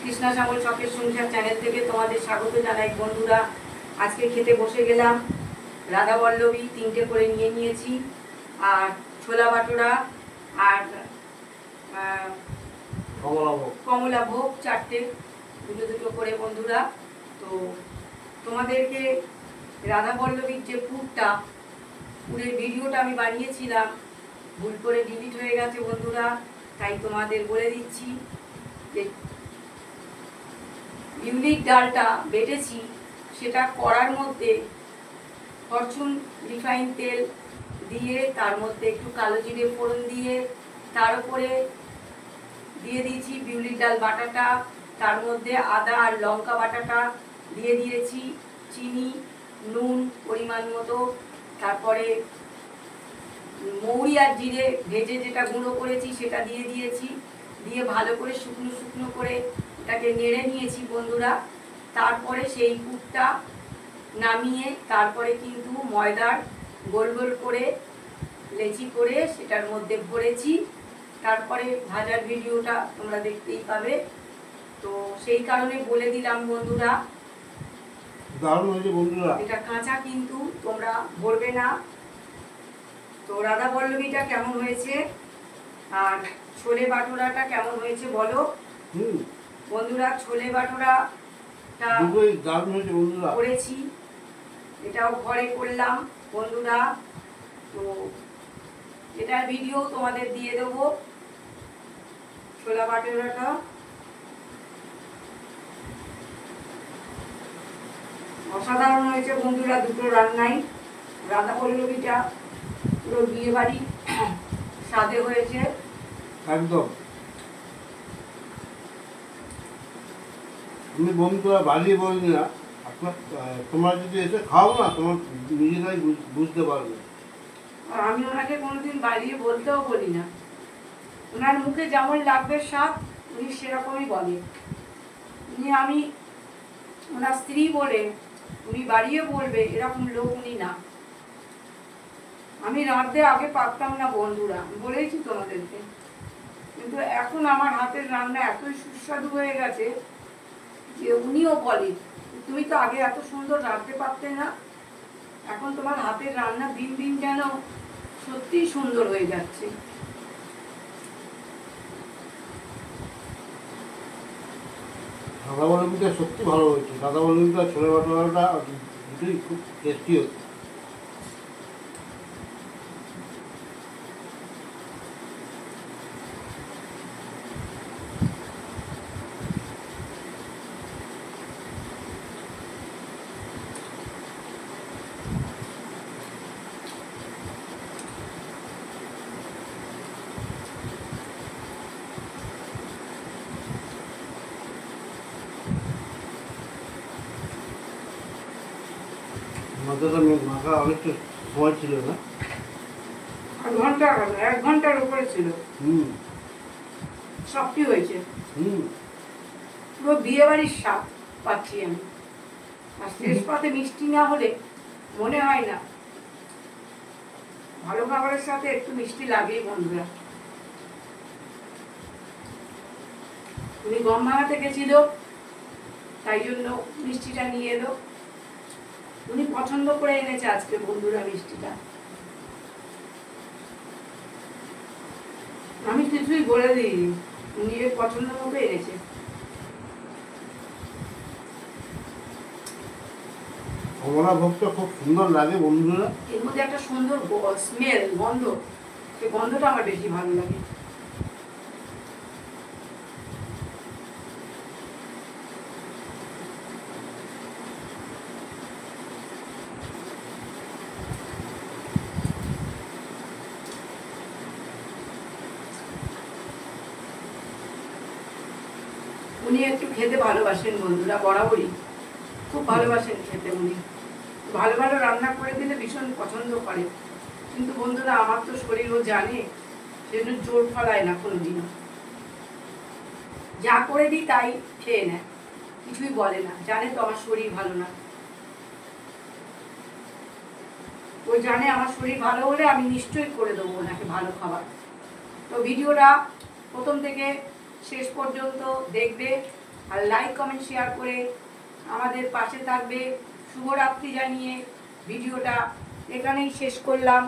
কৃষ্ণা শ্যামল শখের সংসার চ্যানেল থেকে তোমাদের স্বাগত জানাই বন্ধুরা। আজকে খেতে বসে গেলাম। রাধা বল্লভী 3টে করে নিয়ে নিয়েছি, আর ছোলা বাটোরা আর কমলা ভোগ 4টে, দুটো করে বন্ধুরা। তো তোমাদেরকে রাধা বল্লভীর যে পুরের ভিডিওটা আমি বানিয়েছিলাম, ভুল করে ডিলিট হয়ে গেছে বন্ধুরা, তাই তোমাদের বলে দিচ্ছি যে বিউলির ডালটা বেটেছি, সেটা কড়ার মধ্যে ফরচুন রিফাইন তেল দিয়ে তার মধ্যে একটু কালো জিরে ফোড়ন দিয়ে তার উপরে দিয়ে দিয়েছি বিউলির ডাল বাটাটা, তার মধ্যে আদা আর লঙ্কা বাটাটা দিয়ে দিয়েছি, চিনি, নুন পরিমাণ মতো, তারপরে মৌরি আর জিরে ভেজে যেটা গুঁড়ো করেছি সেটা দিয়ে দিয়েছি, দিয়ে ভালো করে শুকনো শুকনো করে এটাকে নেড়ে নিয়েছি বন্ধুরা। তারপরে সেই পুরটা নামিয়ে তারপরে কিন্তু ময়দার গোল গোল করে লেচি করে সেটার মধ্যে ভরেছি। তারপরে ভাজার ভিডিওটা তোমরা দেখতেই পাবে। তো সেই কারণে বলে দিলাম বন্ধুরা, দারুণ হয়েছে বন্ধুরা, এটা কাঁচা কিন্তু তোমরা ভরবে না। তো রাধা বল্লভীটা কেমন হয়েছে আর ছোলে বাটোরাটা কেমন হয়েছে বলো বন্ধুরা। ছোলে বাটোরাটা দারুণ হয়েছে বন্ধুরা, করেছি, এটাও ঘরে করলাম বন্ধুরা। তো এটার ভিডিও তোমাদের দিয়ে দেবো। ছোলা বাটোরাটা অসাধারণ হয়েছে বন্ধুরা, দুটো রান্নাই। রাধা বল্লভীটা পুরো বিয়ে বাড়ি স্বাদে হয়েছে একদম। আমি বন্ধুরা বাড়িয়ে বলি না, আপনার তোমরা যদি এসে খাও না, তোমার নিজেরাই বুঝতে পারবে। আর আমি ওনাকে কোনোদিন বাড়িয়ে বলতেও বলি না, ওনার মুখে যেমন লাগবে স্বাদ উনি সেরকমই বলে। আমি ওনার স্ত্রী বলে উনি বাড়িয়ে বলবে এরকম লোক উনি না। আমি রাঁধতে আগে পারতাম না বন্ধুরা, বলেইছি তোমাদেরকে, কিন্তু এখন আমার হাতের রান্না এতই সুস্বাদু হয়ে গেছে যে উনিও বলে তুমি তো আগে এত সুন্দর রাঁধতে পারতে না, এখন তোমার হাতের রান্না দিন দিন যেন সত্যিই সুন্দর হয়ে যাচ্ছে। দাদা বল্লভীটা সত্যি ভালো হয়েছে, দাদা বল্লভীটা ছোলে বাটোরাটা দুটোই খুব টেস্টি হচ্ছে। মাথাটা মাখা অনেকটা সময় ছিল না, 1 ঘন্টার উপরে ছিল। সবটি হয়েছে, পুরো বিয়ে বাড়ির স্বাদ পাচ্ছি আমি। আর শেষ পাতে মিষ্টি না হলে মনে হয় না। ভালো খাবারের সাথে একটু মিষ্টি লাগেই বন্ধুরা। উনি গম ভাঙাতে গেছিল, তাই জন্য মিষ্টিটা নিয়ে এলো। উনি পছন্দ করে এনেছে আজকে বন্ধুরা মিষ্টিটা, আমি কিছুই বলে দিইনি, উনি এর পছন্দ মতো এনেছে। কমলা ভোগটা খুব সুন্দর লাগে বন্ধুরা, এর মধ্যে একটা সুন্দর স্মেল, গন্ধ, সেই গন্ধটা আমার বেশি ভালো লাগে। উনি একটু খেতে ভালোবাসেন বন্ধুরা, বরাবরই খুব ভালোবাসেন খেতে। উনি ভালো ভালো রান্না করে দিলে ভীষণ পছন্দ করে, কিন্তু বন্ধুরা আমার তো শরীরও জানে, সেজন্য জোর ফলায় না কোনোদিনও। যা করে দিই তাই খেয়ে নেয়, কিছুই বলে না, জানে তো আমার শরীর ভালো না। ও জানে আমার শরীর ভালো হলে আমি নিশ্চয়ই করে দেবো ওনাকে ভালো খাবার। তো ভিডিওটা প্রথম থেকে শেষ পর্যন্ত দেখবে, আর লাইক কমেন্ট শেয়ার করে আমাদের পাশে থাকবে। শুভরাত্রি জানিয়ে ভিডিওটা এখানেই শেষ করলাম।